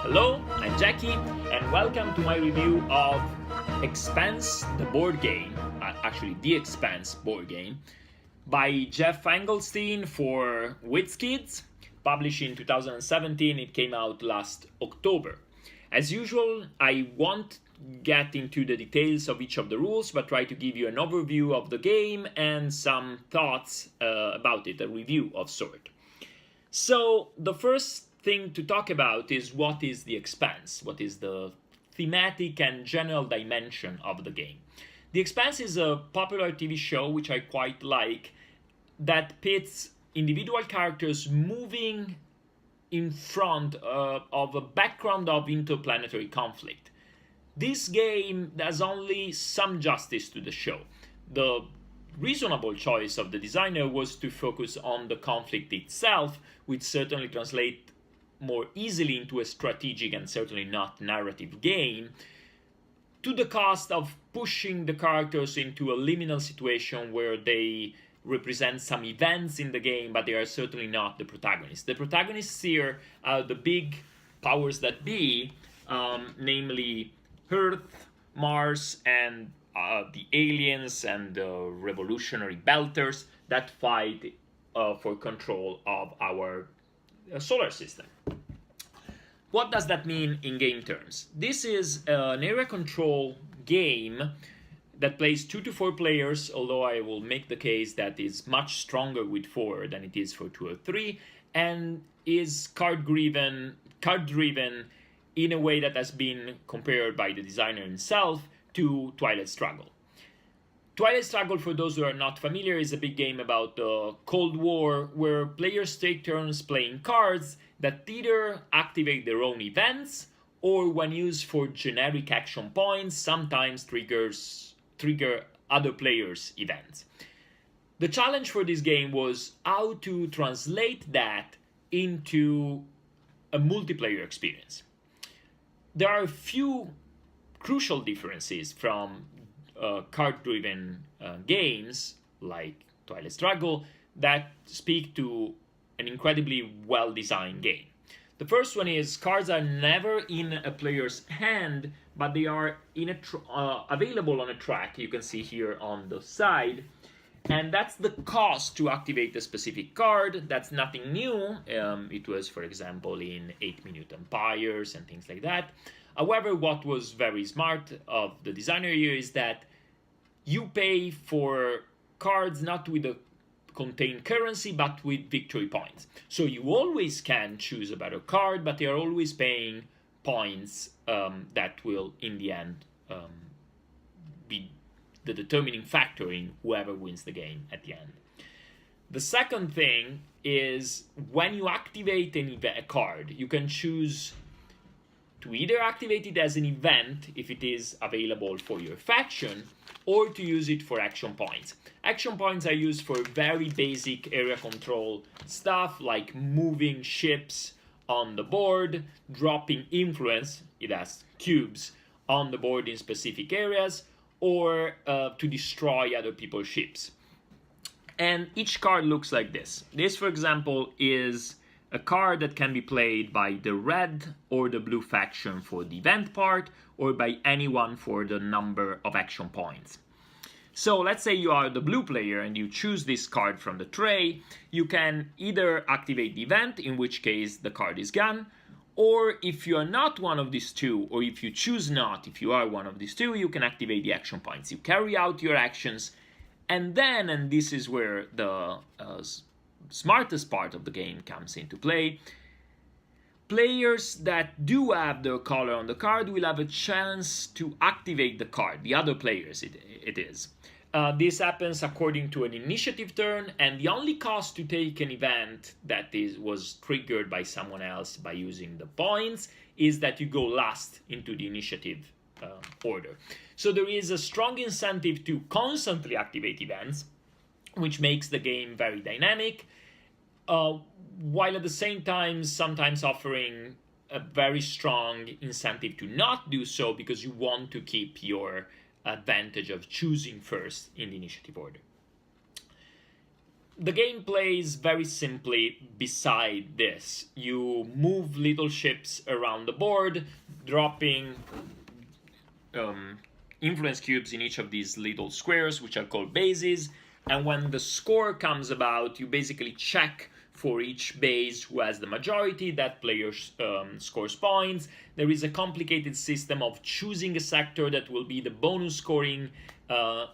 Hello, I'm Geki, and welcome to my review of Expanse the Board Game, actually the Expanse Board Game, by Jeff Engelstein for WizKids, published in 2017. It came out last October. As usual, I won't get into the details of each of the rules, but try to give you an overview of the game and some thoughts about it, a review of sort. So the first thing to talk about is what is the Expanse, what is the thematic and general dimension of the game. The Expanse is a popular TV show which I quite like that pits individual characters moving in front of a background of interplanetary conflict. This game does only some justice to the show. The reasonable choice of the designer was to focus on the conflict itself, which certainly translates more easily into a strategic and certainly not narrative game, to the cost of pushing the characters into a liminal situation where they represent some events in the game, but they are certainly not the protagonists. The protagonists here are the big powers that be, namely Earth, Mars, and the aliens and the revolutionary belters that fight for control of our solar system. What does that mean in game terms? This is an area control game that plays 2 to 4 players, although I will make the case that it's much stronger with 4 than it is for 2 or 3, and is card-driven in a way that has been compared by the designer himself to Twilight Struggle. Twilight Struggle, for those who are not familiar, is a big game about the Cold War where players take turns playing cards that either activate their own events or, when used for generic action points, sometimes trigger other players' events. The challenge for this game was how to translate that into a multiplayer experience. There are a few crucial differences from card-driven games like Twilight Struggle that speak to an incredibly well-designed game. The first one is cards are never in a player's hand, but they are in available on a track. You can see here on the side, and that's the cost to activate a specific card. That's nothing new. It was, for example, in 8-Minute Empires and things like that. However, what was very smart of the designer here is that you pay for cards not with a contained currency, but with victory points. So you always can choose a better card, but they are always paying points that will, in the end, be the determining factor in whoever wins the game at the end. The second thing is when you activate a card, you can choose to either activate it as an event if it is available for your faction, or to use it for action points. Action points are used for very basic area control stuff like moving ships on the board, dropping influence, it has cubes, on the board in specific areas, or to destroy other people's ships. And each card looks like this. This, for example, is a card that can be played by the red or the blue faction for the event part, or by anyone for the number of action points. So let's say you are the blue player and you choose this card from the tray. You can either activate the event, in which case the card is gone, or if you are not one of these two, or if you choose not, if you are one of these two, you can activate the action points. You carry out your actions, and then, and this is where the smartest part of the game comes into play, players that do have their color on the card will have a chance to activate the card, the other players it is. This happens according to an initiative turn, and the only cost to take an event that was triggered by someone else by using the points is that you go last into the initiative order. So there is a strong incentive to constantly activate events, which makes the game very dynamic, while at the same time sometimes offering a very strong incentive to not do so, because you want to keep your advantage of choosing first in the initiative order. The game plays very simply beside this. You move little ships around the board, dropping influence cubes in each of these little squares, which are called bases. And when the score comes about, you basically check for each base who has the majority. That player scores points. There is a complicated system of choosing a sector that will be the bonus scoring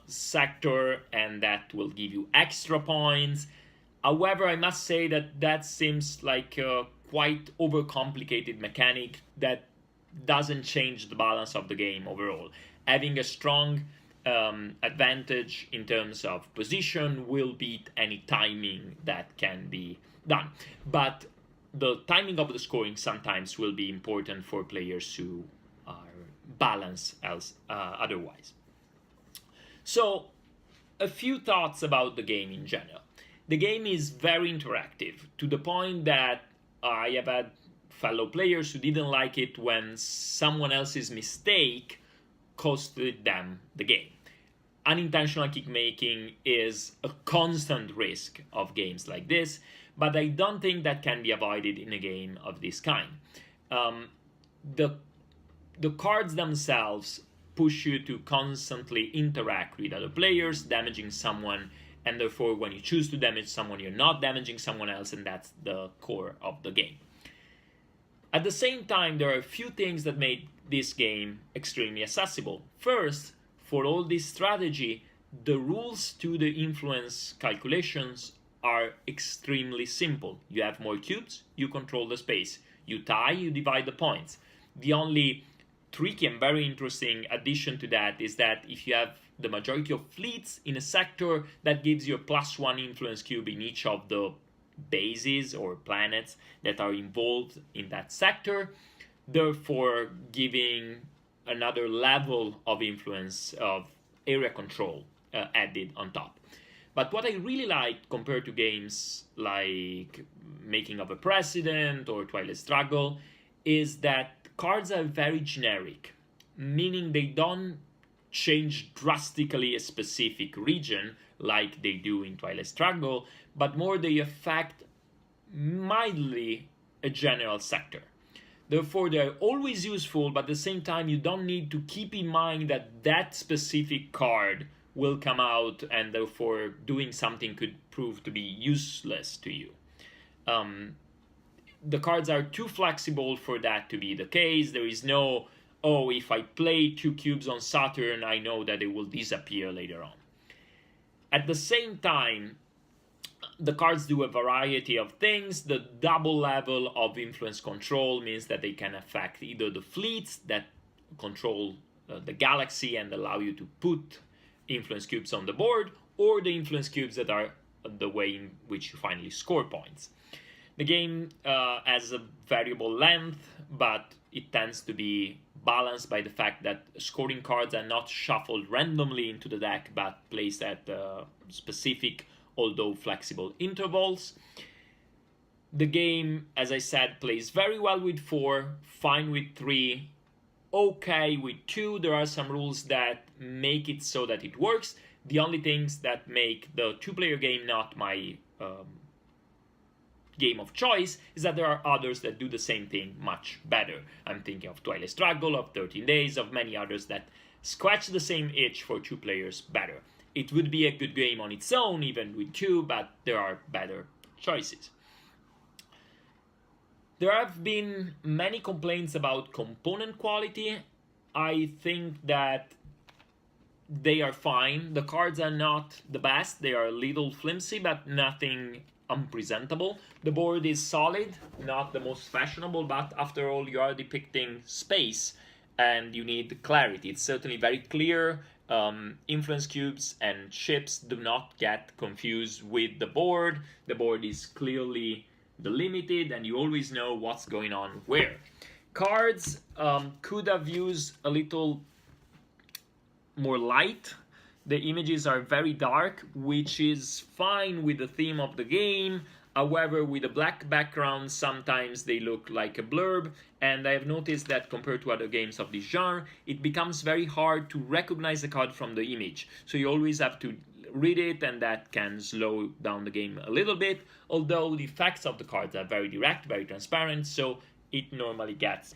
sector, and that will give you extra points. However, I must say that that seems like a quite overcomplicated mechanic that doesn't change the balance of the game overall. Having a strong advantage in terms of position will beat any timing that can be done. But the timing of the scoring sometimes will be important for players who are balanced otherwise. So, a few thoughts about the game in general. The game is very interactive, to the point that I have had fellow players who didn't like it when someone else's mistake costed them the game. Unintentional kick making is a constant risk of games like this, but I don't think that can be avoided in a game of this kind. The cards themselves push you to constantly interact with other players, damaging someone, and therefore when you choose to damage someone, you're not damaging someone else, and that's the core of the game. At the same time, there are a few things that make this game extremely accessible. First, for all this strategy, the rules to the influence calculations are extremely simple. You have more cubes, you control the space. You tie, you divide the points. The only tricky and very interesting addition to that is that if you have the majority of fleets in a sector, that gives you a +1 influence cube in each of the bases or planets that are involved in that sector, therefore giving another level of influence of area control added on top. But what I really like compared to games like Making of a President or Twilight Struggle is that cards are very generic, meaning they don't change drastically a specific region like they do in Twilight Struggle, but more they affect mildly a general sector. Therefore, they're always useful, but at the same time, you don't need to keep in mind that that specific card will come out, and therefore doing something could prove to be useless to you. The cards are too flexible for that to be the case. There is no, oh, if I play 2 cubes on Saturn, I know that it will disappear later on. At the same time, the cards do a variety of things. The double level of influence control means that they can affect either the fleets that control the galaxy and allow you to put influence cubes on the board, or the influence cubes that are the way in which you finally score points. The game has a variable length, but it tends to be balanced by the fact that scoring cards are not shuffled randomly into the deck, but placed at specific, although flexible intervals. The game, as I said, plays very well with 4, fine with 3, okay with 2. There are some rules that make it so that it works. The only things that make the 2-player game not my game of choice is that there are others that do the same thing much better. I'm thinking of Twilight Struggle, of 13 Days, of many others that scratch the same itch for 2 players better. It would be a good game on its own, even with 2, but there are better choices. There have been many complaints about component quality. I think that they are fine. The cards are not the best. They are a little flimsy, but nothing unpresentable. The board is solid, not the most fashionable, but after all, you are depicting space and you need clarity. It's certainly very clear. Influence cubes and ships do not get confused with the board. The board is clearly delimited and you always know what's going on where. Cards could have used a little more light. The images are very dark, which is fine with the theme of the game. However, with a black background, sometimes they look like a blurb, and I have noticed that compared to other games of this genre, it becomes very hard to recognize the card from the image. So you always have to read it, and that can slow down the game a little bit, although the effects of the cards are very direct, very transparent, so it normally gets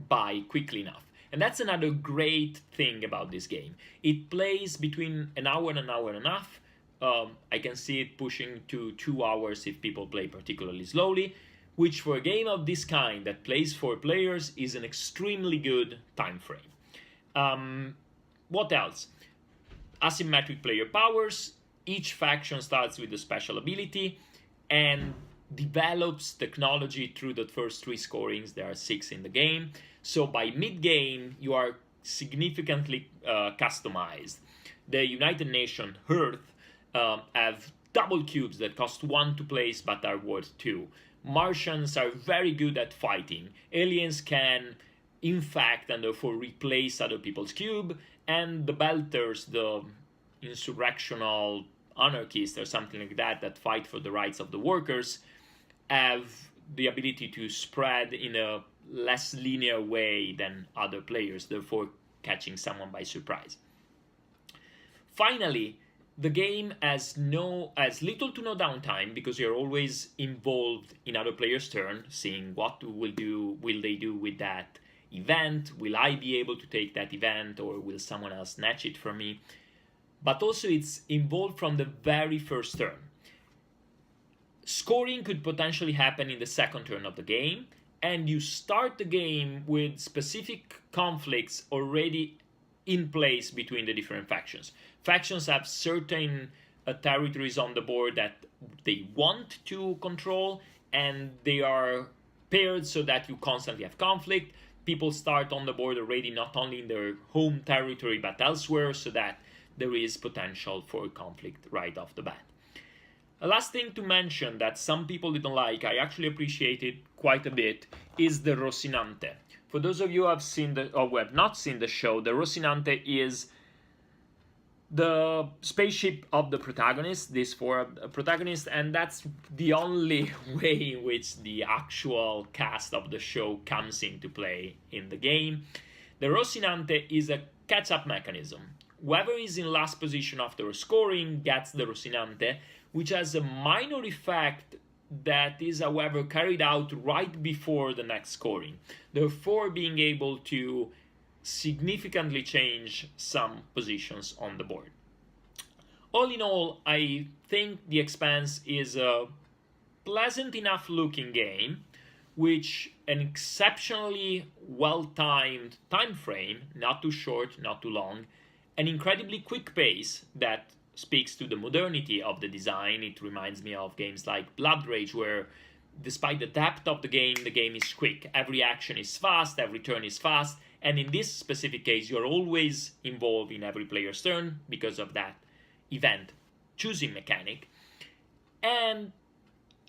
by quickly enough. And that's another great thing about this game. It plays between an hour and an hour and a half. I can see it pushing to 2 hours if people play particularly slowly, which for a game of this kind that plays 4 players is an extremely good time frame. What else? Asymmetric player powers. Each faction starts with a special ability and develops technology through the first 3 scorings. There are 6 in the game. So by mid-game, you are significantly customized. The United Nations Earth have double cubes that cost 1 to place but are worth 2. Martians are very good at fighting. Aliens can infect and therefore replace other people's cube. And the Belters, the insurrectional anarchists or something like that, that fight for the rights of the workers, have the ability to spread in a less linear way than other players, therefore catching someone by surprise. Finally, the game has little to no downtime because you're always involved in other players' turn, seeing what will they do with that event, will I be able to take that event, or will someone else snatch it from me? But also it's involved from the very first turn. Scoring could potentially happen in the second turn of the game, and you start the game with specific conflicts already in place between the different factions. Factions have certain territories on the board that they want to control, and they are paired so that you constantly have conflict. People start on the board already not only in their home territory but elsewhere, so that there is potential for conflict right off the bat. A last thing to mention that some people didn't like, I actually appreciated quite a bit, is the Rocinante. For those of you who have seen who have not seen the show, the Rocinante is the spaceship of the protagonist, these 4 protagonists, and that's the only way in which the actual cast of the show comes into play in the game. The Rocinante is a catch-up mechanism. Whoever is in last position after scoring gets the Rocinante, which has a minor effect that is, however, carried out right before the next scoring, therefore being able to significantly change some positions on the board. All in all, I think The Expanse is a pleasant enough looking game, which an exceptionally well-timed time frame, not too short, not too long, an incredibly quick pace that speaks to the modernity of the design. It reminds me of games like Blood Rage, where despite the depth of the game is quick. Every action is fast, every turn is fast, and in this specific case, you're always involved in every player's turn because of that event choosing mechanic. And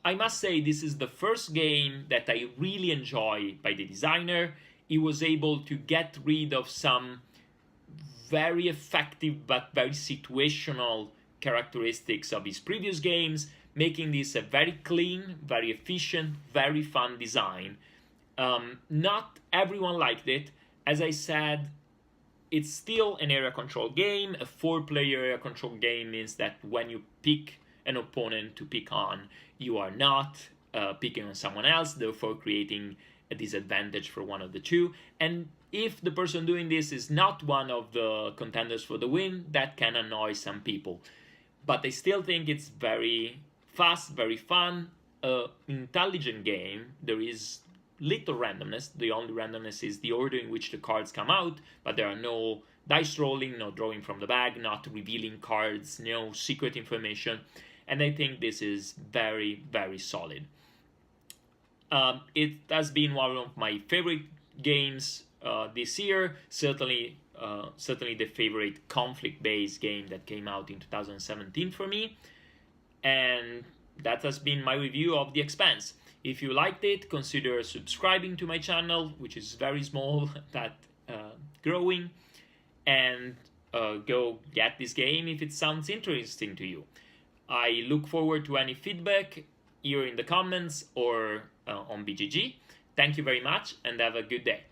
I must say, this is the first game that I really enjoy by the designer. He was able to get rid of some very effective but very situational characteristics of his previous games, making this a very clean, very efficient, very fun design. Not everyone liked it. As I said, it's still an area control game. A 4-player area control game means that when you pick an opponent to pick on, you are not picking on someone else, therefore creating a disadvantage for one of the two. And if the person doing this is not one of the contenders for the win, that can annoy some people. But I still think it's very fast, very fun, intelligent game. There is little randomness. The only randomness is the order in which the cards come out, but there are no dice rolling, no drawing from the bag, not revealing cards, no secret information. And I think this is very, very solid. It has been one of my favorite games this year, certainly the favorite conflict-based game that came out in 2017 for me. And that has been my review of The Expanse. If you liked it, consider subscribing to my channel, which is very small but growing, and go get this game if it sounds interesting to you. I look forward to any feedback here in the comments or on BGG. Thank you very much and have a good day.